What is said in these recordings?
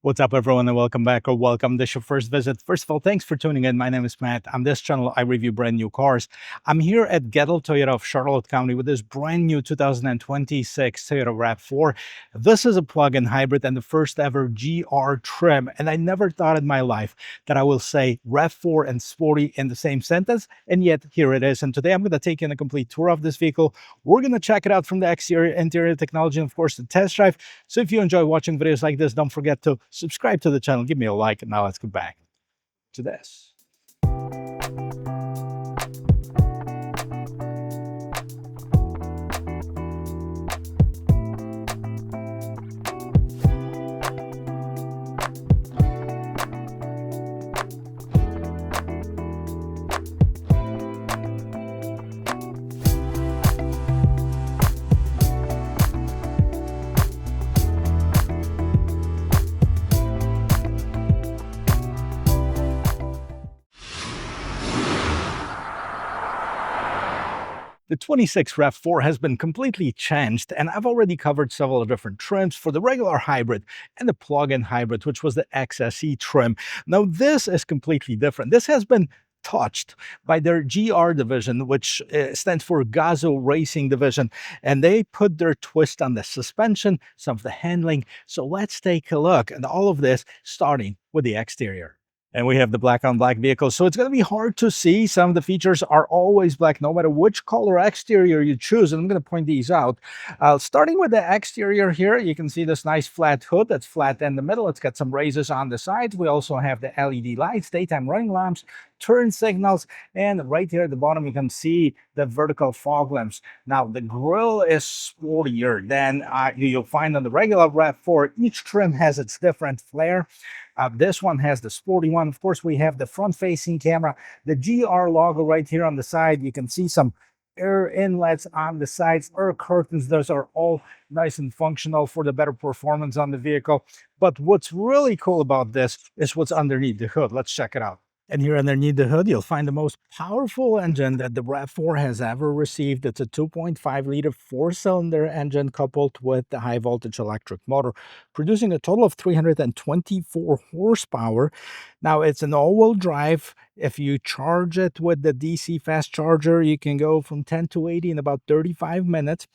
What's up, everyone, and welcome back or welcome. This is your first visit. First of all, thanks for tuning in. My name is Matt. On this channel, I review brand new cars. I'm here at Gettel Toyota of Charlotte County with this brand new 2026 Toyota RAV4. This is a plug-in hybrid and the first ever GR trim. And I never thought in my life that I will say RAV4 and Sporty in the same sentence. And yet here it is. And today I'm going to take you on a complete tour of this vehicle. We're going to check it out from the exterior, interior technology, and of course the test drive. So if you enjoy watching videos like this, don't forget to subscribe to the channel, give me a like, and now let's go back to this. The 26 RAV4 has been completely changed, and I've already covered several different trims for the regular hybrid and the plug-in hybrid, which was the XSE trim. Now, this is completely different. This has been touched by their GR division, which stands for Gazoo Racing Division, and they put their twist on the suspension, some of the handling. So let's take a look at all of this, starting with the exterior. And we have the black on black vehicle, so it's going to be hard to see. Some of the features are always black, no matter which color exterior you choose. And I'm going to point these out. Starting with the exterior here, you can see this nice flat hood that's flat in the middle. It's got some raises on the sides. We also have the LED lights, daytime running lamps, turn signals, and right here at the bottom you can see the vertical fog lamps. Now the grille is sportier than you'll find on the regular RAV4. Each trim has its different flair. This one has the sporty one. Of course, we have the front-facing camera, the GR logo right here on the side. You can see some air inlets on the sides, air curtains. Those are all nice and functional for the better performance on the vehicle. But what's really cool about this is what's underneath the hood. Let's check it out. And here underneath the hood, you'll find the most powerful engine that the RAV4 has ever received. It's a 2.5-liter four-cylinder engine coupled with the high-voltage electric motor, producing a total of 324 horsepower. Now, it's an all-wheel drive. If you charge it with the DC fast charger, you can go from 10 to 80 in about 35 minutes,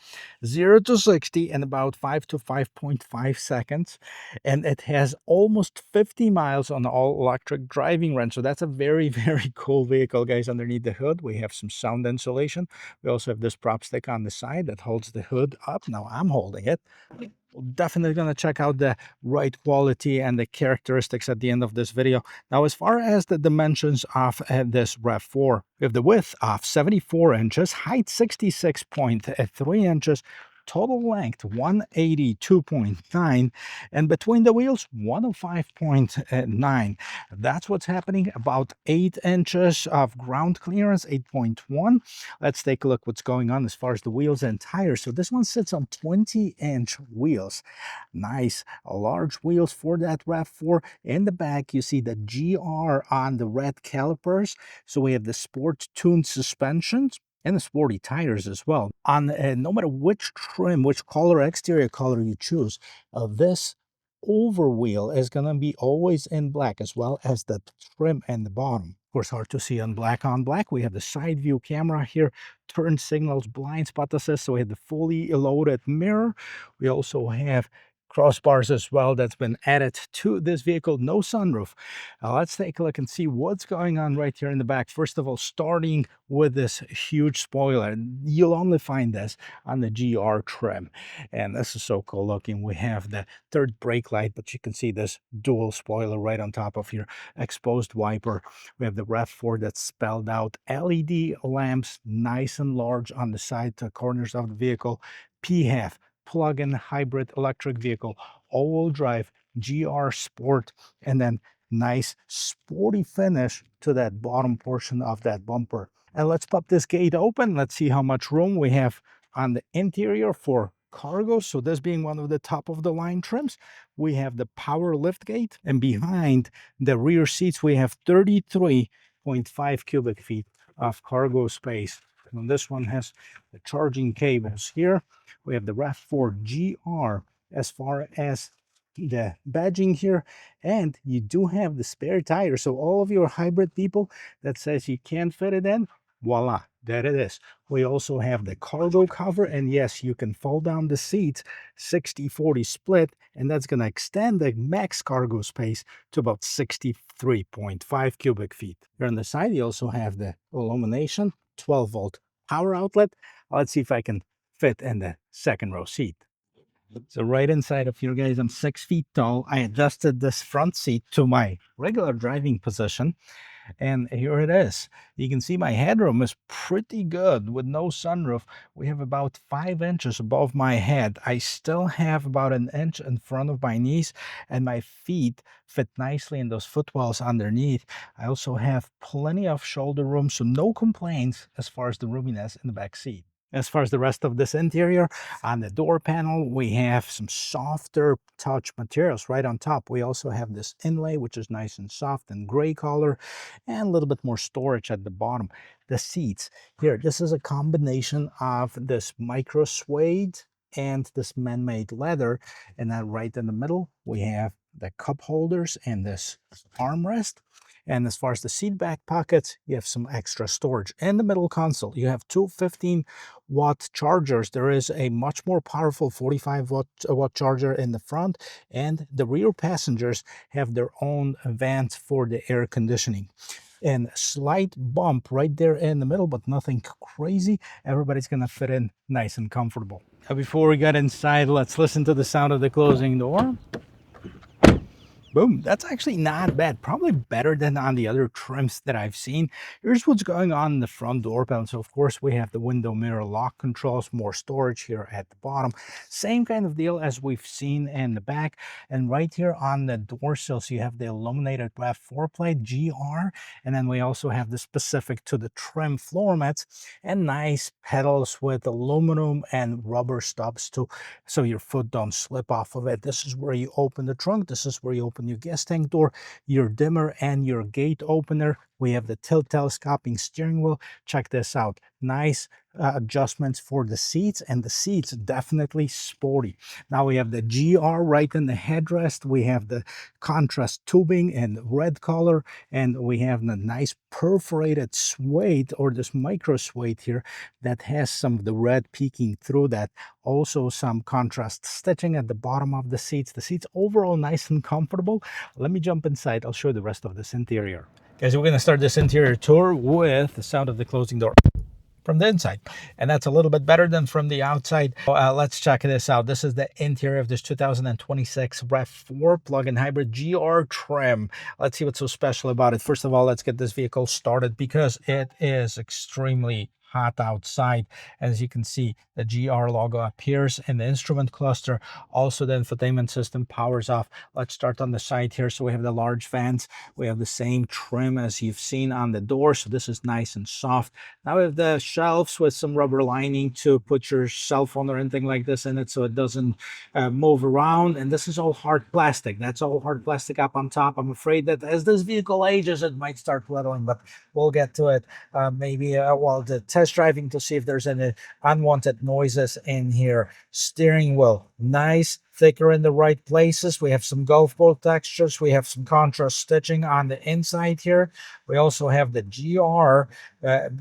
0 to 60 in about 5 to 5.5 seconds. And it has almost 50 miles on the all-electric driving range. So that's a very, very cool vehicle, guys. Underneath the hood, we have some sound insulation. We also have this prop stick on the side that holds the hood up. Now I'm holding it. We're definitely going to check out the ride quality and the characteristics at the end of this video. Now, as far as the dimensions of this RAV4, we have the width of 74 inches, height 66.3 inches, total length 182.9, and between the wheels 105.9. That's what's happening. About 8 inches of ground clearance, 8.1. Let's take a look what's going on as far as the wheels and tires. So this one sits on 20-inch wheels. Nice large wheels for that RAV4. In the back you see the GR on the red calipers. So we have the sport tuned suspensions and the sporty tires as well. On no matter which trim, which color, exterior color you choose, this overwheel is going to be always in black, as well as the trim and the bottom. Of course, hard to see on black. We have the side view camera here, turn signals, blind spot assist. So we have the fully loaded mirror. We also have crossbars as well that's been added to this vehicle. No sunroof. Let's take a look and see what's going on right here in the back. First of all, starting with this huge spoiler. You'll only find this on the GR trim, and this is so cool looking. We have the third brake light, but you can see this dual spoiler right on top of your exposed wiper. We have the RAV4 that's spelled out, LED lamps, nice and large on the side corners of the vehicle, PHEV, plug-in hybrid electric vehicle, all-wheel drive, GR Sport, and then nice sporty finish to that bottom portion of that bumper. And let's pop this gate open. Let's see how much room we have on the interior for cargo. So this being one of the top of the line trims, we have the power lift gate, and behind the rear seats we have 33.5 cubic feet of cargo space. And this one has the charging cables here. We have the RAV4 GR. As far as the badging here, and you do have the spare tire. So all of your hybrid people that says you can't fit it in, voila, there it is. We also have the cargo cover, and yes, you can fold down the seats 60-40 split, and that's going to extend the max cargo space to about 63.5 cubic feet. Here on the side, you also have the illumination 12-volt power outlet. Let's see if I can fit in the second row seat. So right inside of here, guys, I'm 6 feet tall. I adjusted this front seat to my regular driving position, and here it is. You can see my headroom is pretty good with no sunroof. We have about 5 inches above my head. I still have about an inch in front of my knees, and my feet fit nicely in those footwells underneath. I also have plenty of shoulder room, so no complaints as far as the roominess in the back seat. As far as the rest of this interior, on the door panel, we have some softer touch materials right on top. We also have this inlay, which is nice and soft and gray color, and a little bit more storage at the bottom. The seats here, this is a combination of this micro suede and this man-made leather. And then right in the middle, we have the cup holders and this armrest. And as far as the seat back pockets, you have some extra storage. In the middle console, you have two 15-watt chargers. There is a much more powerful 45-watt charger in the front, and the rear passengers have their own vents for the air conditioning. And slight bump right there in the middle, but nothing crazy. Everybody's gonna fit in nice and comfortable. Now, before we get inside, let's listen to the sound of the closing door. Boom, that's actually not bad. Probably better than on the other trims that I've seen. Here's what's going on in the front door panel. So of course we have the window mirror lock controls, more storage here at the bottom. Same kind of deal as we've seen in the back. And right here on the door sills, you have the illuminated RAV4 plate GR. And then we also have the specific to the trim floor mats and nice pedals with aluminum and rubber stubs too, so your foot don't slip off of it. This is where you open the trunk. This is where you open your gas tank door, your dimmer, and your gate opener. We have the tilt telescoping steering wheel. Check this out. Nice adjustments for the seats, and the seats definitely sporty. Now we have the GR right in the headrest. We have the contrast tubing in red color, and we have the nice perforated suede, or this micro suede here, that has some of the red peeking through that. Also some contrast stitching at the bottom of the seats. The seats overall nice and comfortable. Let me jump inside. I'll show you the rest of this interior. Guys, we're going to start this interior tour with the sound of the closing door from the inside, and that's a little bit better than from the outside. Let's check this out. This is the interior of this 2026 RAV4 plug-in hybrid GR trim. Let's see what's so special about it. First of all, let's get this vehicle started because it is extremely hot outside. As you can see, the GR logo appears in the instrument cluster. Also, the infotainment system powers off. Let's start on the side here. So we have the large fans. We have the same trim as you've seen on the door. So this is nice and soft. Now we have the shelves with some rubber lining to put your cell phone or anything like this in it so it doesn't move around. And this is all hard plastic. That's all hard plastic up on top. I'm afraid that as this vehicle ages, it might start rattling, but we'll get to it maybe while the test driving to see if there's any unwanted noises in here. Steering wheel, nice, thicker in the right places. We have some golf ball textures. We have some contrast stitching on the inside here. We also have the GR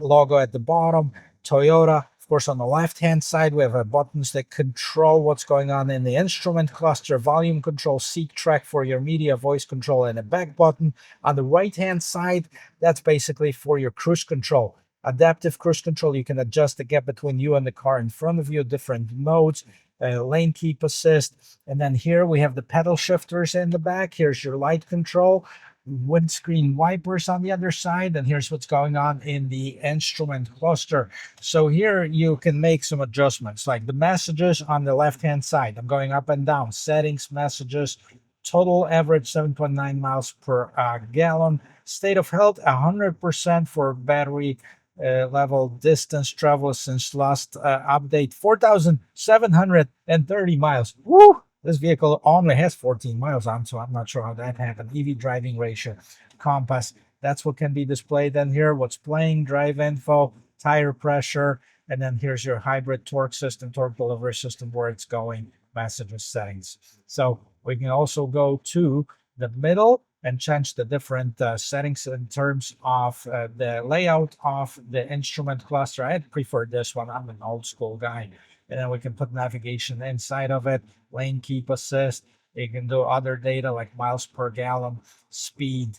logo at the bottom. Toyota, of course, on the left-hand side, we have buttons that control what's going on in the instrument cluster, volume control, seat track for your media, voice control, and a back button. On the right-hand side, that's basically for your cruise control. Adaptive cruise control, you can adjust the gap between you and the car in front of you, different modes, lane keep assist. And then here we have the pedal shifters in the back. Here's your light control, windscreen wipers on the other side, and here's what's going on in the instrument cluster. So here you can make some adjustments, like the messages on the left-hand side. I'm going up and down, settings, messages, total average 7.9 miles per gallon, state of health 100% for battery level, distance traveled since last update 4,730 miles. Woo! This vehicle only has 14 miles on, so I'm not sure how that happened. EV driving ratio, compass, that's what can be displayed. Then here, what's playing, drive info, tire pressure, and then here's your hybrid torque system, torque delivery system, where it's going, messages, settings. So We can also go to the middle and change the different settings in terms of the layout of the instrument cluster. I prefer this one. I'm an old school guy. And then we can put navigation inside of it, lane keep assist. You can do other data like miles per gallon, speed.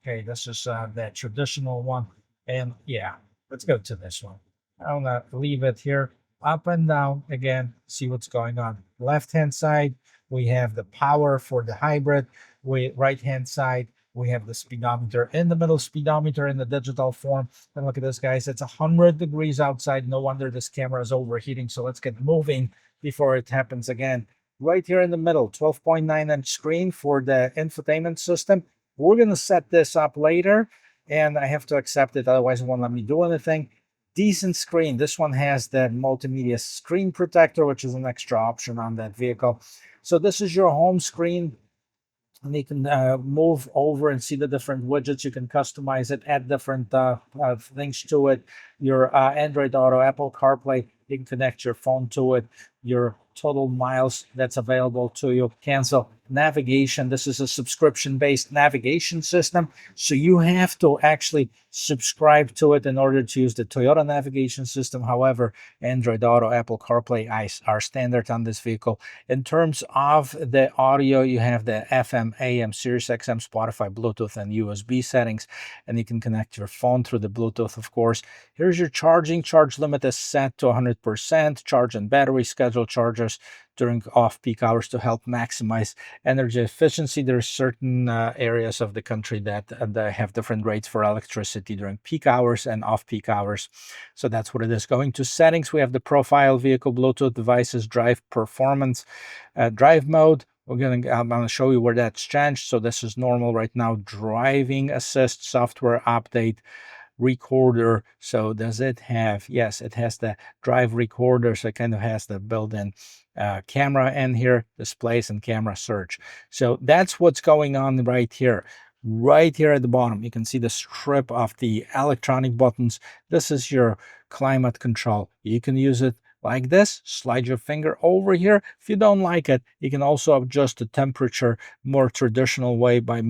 Okay, this is the traditional one. And yeah, let's go to this one. I'm gonna leave it here, up and down again, see what's going on. Left hand side, we have the power for the hybrid. Right hand side, we have the speedometer. In the middle, speedometer in the digital form. And look at this, guys. It's 100 degrees outside. No wonder this camera is overheating. So let's get moving before it happens again. Right here in the middle, 12.9-inch screen for the infotainment system. We're going to set this up later, and I have to accept it. Otherwise, it won't let me do anything. Decent screen. This one has the multimedia screen protector, which is an extra option on that vehicle. So this is your home screen. And you can move over and see the different widgets. You can customize it, add different things to it. Your Android Auto, Apple CarPlay, you can connect your phone to it. Your total miles that's available to you. Cancel. Navigation. This is a subscription-based navigation system. So you have to actually subscribe to it in order to use the Toyota navigation system. However, Android Auto, Apple CarPlay are standard on this vehicle. In terms of the audio, you have the FM, AM, Sirius XM, Spotify, Bluetooth, and USB settings. And you can connect your phone through the Bluetooth, of course. Here's your charging. Charge limit is set to 100%. Charge and battery schedule chargers during off-peak hours to help maximize energy efficiency. There's certain areas of the country that have different rates for electricity during peak hours and off-peak hours. So that's what it is. Going to settings, we have the profile, vehicle, Bluetooth devices, drive performance, drive mode. I'm going to show you where that's changed. So this is normal right now. Driving assist, software update, recorder. So does it have, yes, it has the drive recorder. So it kind of has the built-in camera in here, displays and camera search. So that's what's going on right here. Right here at the bottom, you can see the strip of the electronic buttons. This is your climate control. You can use it like this. Slide your finger over here. If you don't like it, you can also adjust the temperature more traditional way by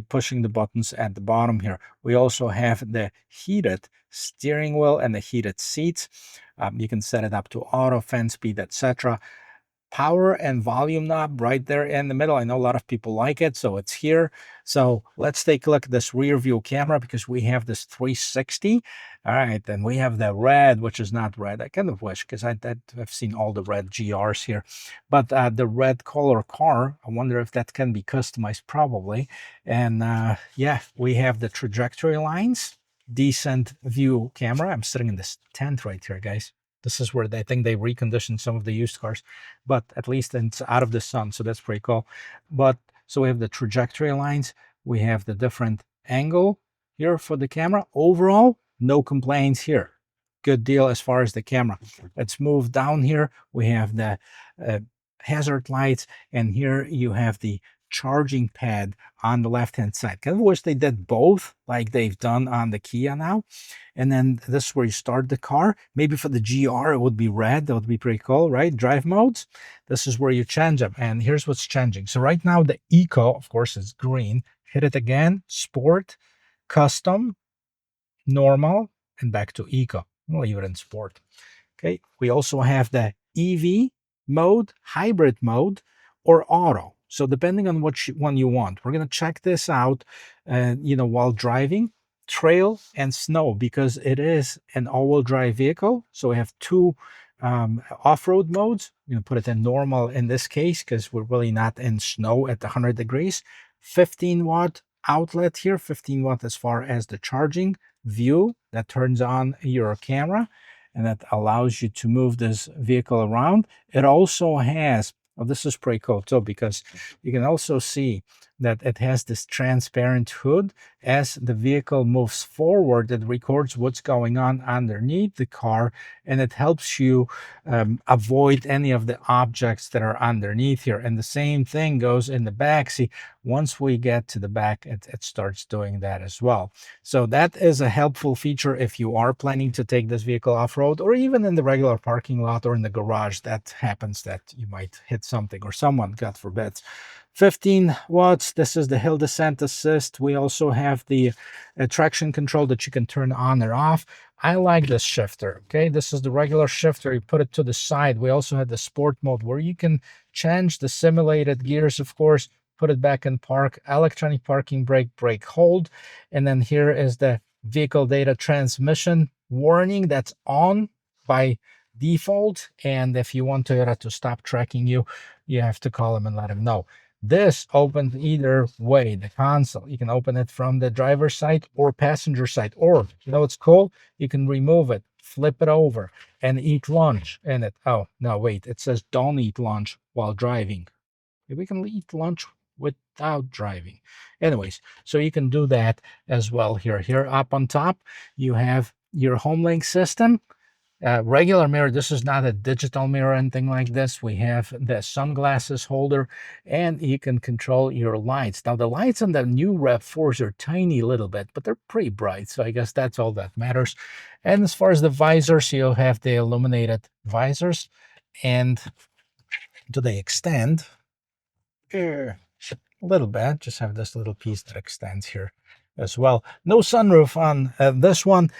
pushing the buttons at the bottom here. We also have the heated steering wheel and the heated seats. You can set it up to auto, fan speed, etc. Power and volume knob right there in the middle. I know a lot of people like it, so it's here. So let's take a look at this rear view camera, because we have this 360. All right, then we have the red, which is not red. I kind of wish, because I've seen all the red GRs here. But the red color car, I wonder if that can be customized, probably. And yeah, we have the trajectory lines. Decent view camera. I'm sitting in this tent right here, guys. This is where I think they reconditioned some of the used cars, but at least it's out of the sun, so that's pretty cool. But so we have the trajectory lines, we have the different angle here for the camera. Overall, no complaints here. Good deal as far as the camera. Let's move down here. We have the hazard lights, and here you have the charging pad on the left hand side. Kind of wish they did both like they've done on the Kia now. And then this is where you start the car. Maybe for the GR it would be red. That would be pretty cool, right? Drive modes. This is where you change them. And here's what's changing. So right now the Eco, of course, is green. Hit it again. Sport, custom, normal, and back to Eco. I'll leave it in sport. Okay. We also have the EV mode, hybrid mode, or auto. So depending on which one you want, we're going to check this out, while driving, trail and snow, because it is an all-wheel drive vehicle. So we have two off-road modes. I'm going to put it in normal in this case, because we're really not in snow at 100 degrees. 15-watt outlet here, 15 watt as far as the charging view that turns on your camera, and that allows you to move this vehicle around. It also has, oh, this is pretty cool too, because you can also see that it has this transparent hood. As the vehicle moves forward, it records what's going on underneath the car, and it helps you avoid any of the objects that are underneath here. And the same thing goes in the back. See, once we get to the back, it starts doing that as well. So that is a helpful feature if you are planning to take this vehicle off-road, or even in the regular parking lot or in the garage. That happens that you might hit something or someone, God forbid. 15 watts. This is the hill descent assist. We also have the traction control that you can turn on or off. I like this shifter. Okay, this is the regular shifter. You put it to the side. We also have the sport mode where you can change the simulated gears, of course, put it back in park, electronic parking brake, brake hold. And then here is the vehicle data transmission warning that's on by default. And if you want Toyota to stop tracking you, you have to call them and let them know. This opens either way, the console. You can open it from the driver's side or passenger side. Or, you know what's cool? You can remove it, flip it over, and eat lunch in it. Oh, no, wait. It says don't eat lunch while driving. We can eat lunch without driving. Anyways, so you can do that as well here. Here up on top, you have your HomeLink system. Regular mirror. This is not a digital mirror or anything like this. We have the sunglasses holder, and you can control your lights. Now, the lights on the new RAV4s are tiny little bit, but they're pretty bright, so I guess that's all that matters. And as far as the visors, you'll have the illuminated visors. And do they extend? A little bit. Just have this little piece that extends here as well. No sunroof on this one.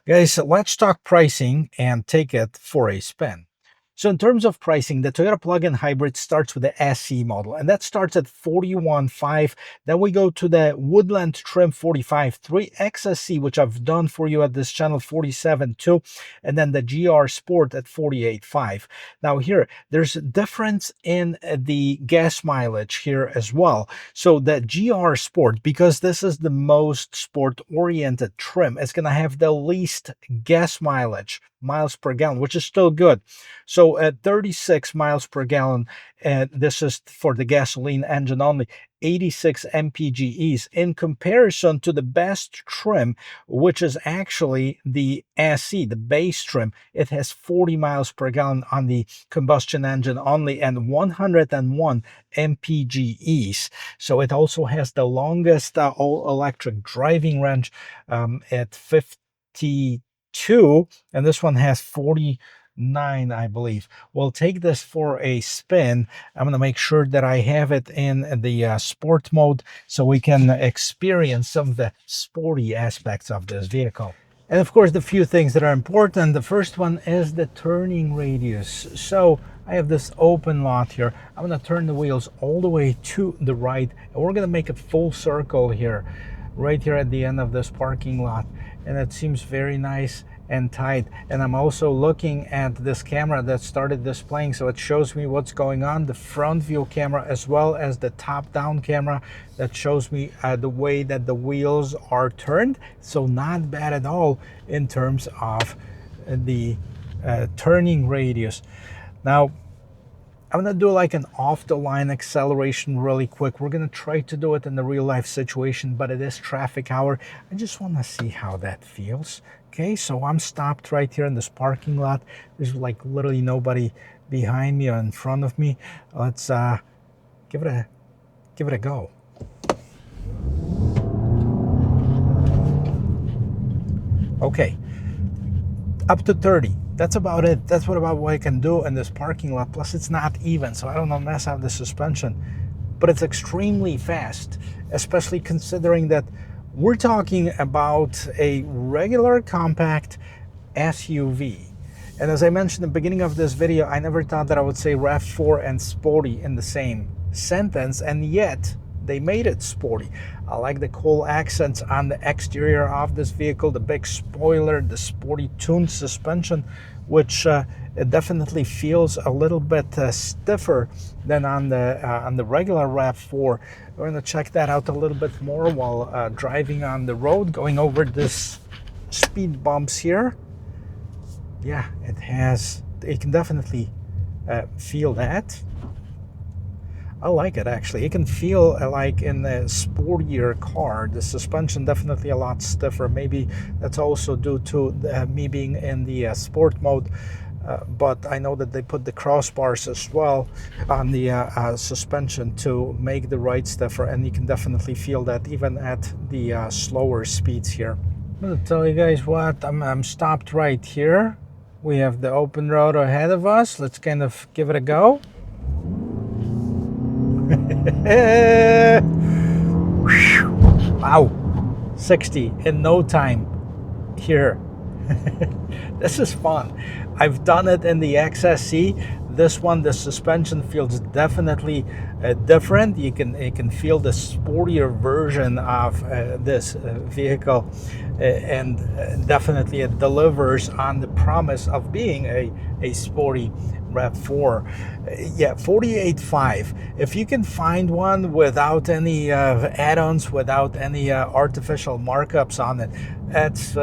Guys, let's talk pricing and take it for a spin. So in terms of pricing, the Toyota plug-in hybrid starts with the SE model, and that starts at $41,500. Then we go to the Woodland trim 45.3, XSE, which I've done for you at this channel, 47.2, and then the GR Sport at 48.5. Now here, there's a difference in the gas mileage here as well. So the GR Sport, because this is the most sport-oriented trim, it's going to have the least gas mileage, miles per gallon, which is still good. So at 36 miles per gallon, and this is for the gasoline engine only, 86 mpges in comparison to the best trim, which is actually the SE, the base trim. It has 40 miles per gallon on the combustion engine only and 101 mpges. So it also has the longest all-electric driving range at 52, and this one has 49, I believe. We'll take this for a spin. I'm going to make sure that I have it in the sport mode so we can experience some of the sporty aspects of this vehicle. And of course, the few things that are important. The first one is the turning radius. So I have this open lot here. I'm going to turn the wheels all the way to the right, and we're going to make a full circle here, right here at the end of this parking lot. And it seems very nice and tight. And I'm also looking at this camera that started displaying, so it shows me what's going on, the front view camera as well as the top down camera that shows me the way that the wheels are turned. So not bad at all in terms of the turning radius. Now I'm going to do like an off-the-line acceleration really quick. We're going to try to do it in the real-life situation, but it is traffic hour. I just want to see how that feels. Okay, so I'm stopped right here in this parking lot. There's like literally nobody behind me or in front of me. Let's give it a go. Okay, up to 30. That's about it. That's about what I can do in this parking lot. Plus, it's not even, so I don't want to mess up the suspension. But it's extremely fast, especially considering that we're talking about a regular compact SUV. And as I mentioned in the beginning of this video, I never thought that I would say RAV4 and Sporty in the same sentence, and yet they made it sporty. I like the cool accents on the exterior of this vehicle, the big spoiler, the sporty tuned suspension, which it definitely feels a little bit stiffer than on the regular RAV4. We're going to check that out a little bit more while driving on the road, going over this speed bumps here. Yeah, it can definitely feel that. I like it actually. You can feel like in a sportier car, the suspension definitely a lot stiffer. Maybe that's also due to me being in the sport mode. But I know that they put the crossbars as well on the suspension to make the ride stiffer, and you can definitely feel that even at the slower speeds here. I'm gonna tell you guys what, I'm stopped right here. We have the open road ahead of us. Let's kind of give it a go. Wow, 60 in no time here. This is fun. I've done it in the XSE. This one, the suspension feels definitely different. You can feel the sportier version of this vehicle, and definitely it delivers on the promise of being a sporty RAV4. Yeah, 48.5. If you can find one without any add-ons, without any artificial markups on it, that's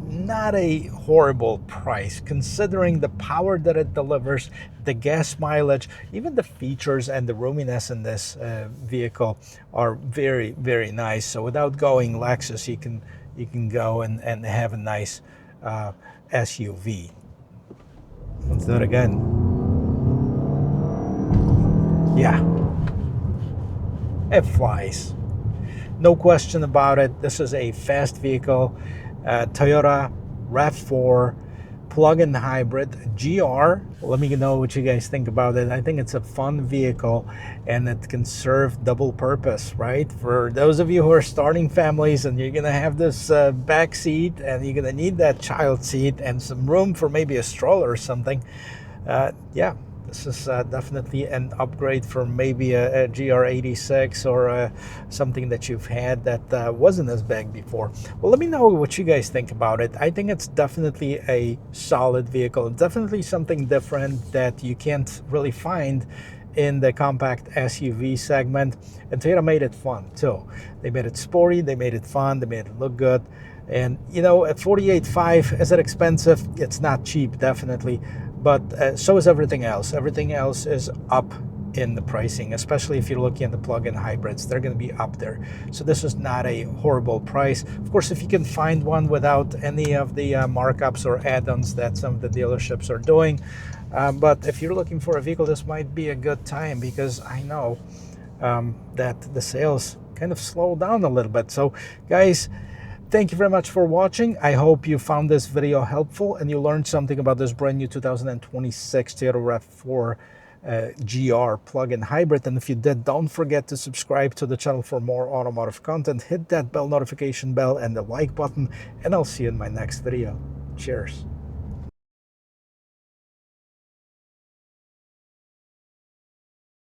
not a horrible price considering the power that it delivers, the gas mileage, even the features and the roominess in this vehicle are very, very nice. So without going Lexus, you can go and have a nice SUV. Let's do it again. Yeah, it flies. No question about it. This is a fast vehicle. Toyota RAV4 plug-in hybrid GR. Let me know what you guys think about it. I think it's a fun vehicle and it can serve double purpose, right? For those of you who are starting families and you're gonna have this back seat and you're gonna need that child seat and some room for maybe a stroller or something, yeah, this is definitely an upgrade from maybe a GR86 or something that you've had that wasn't as big before. Well, let me know what you guys think about it. I think it's definitely a solid vehicle. Definitely something different that you can't really find in the compact SUV segment. And Toyota made it fun too. They made it sporty, they made it fun, they made it look good. And you know, at 48.5, is it expensive? It's not cheap, definitely. But so is everything else. Everything else is up in the pricing, especially if you're looking at the plug-in hybrids. They're going to be up there. So this is not a horrible price. Of course, if you can find one without any of the markups or add-ons that some of the dealerships are doing. But if you're looking for a vehicle, this might be a good time, because I know that the sales kind of slow down a little bit. So guys, thank you very much for watching. I hope you found this video helpful and you learned something about this brand new 2026 Toyota RAV4 GR plug-in hybrid. And if you did, don't forget to subscribe to the channel for more automotive content. Hit that bell notification bell and the like button, and I'll see you in my next video. Cheers.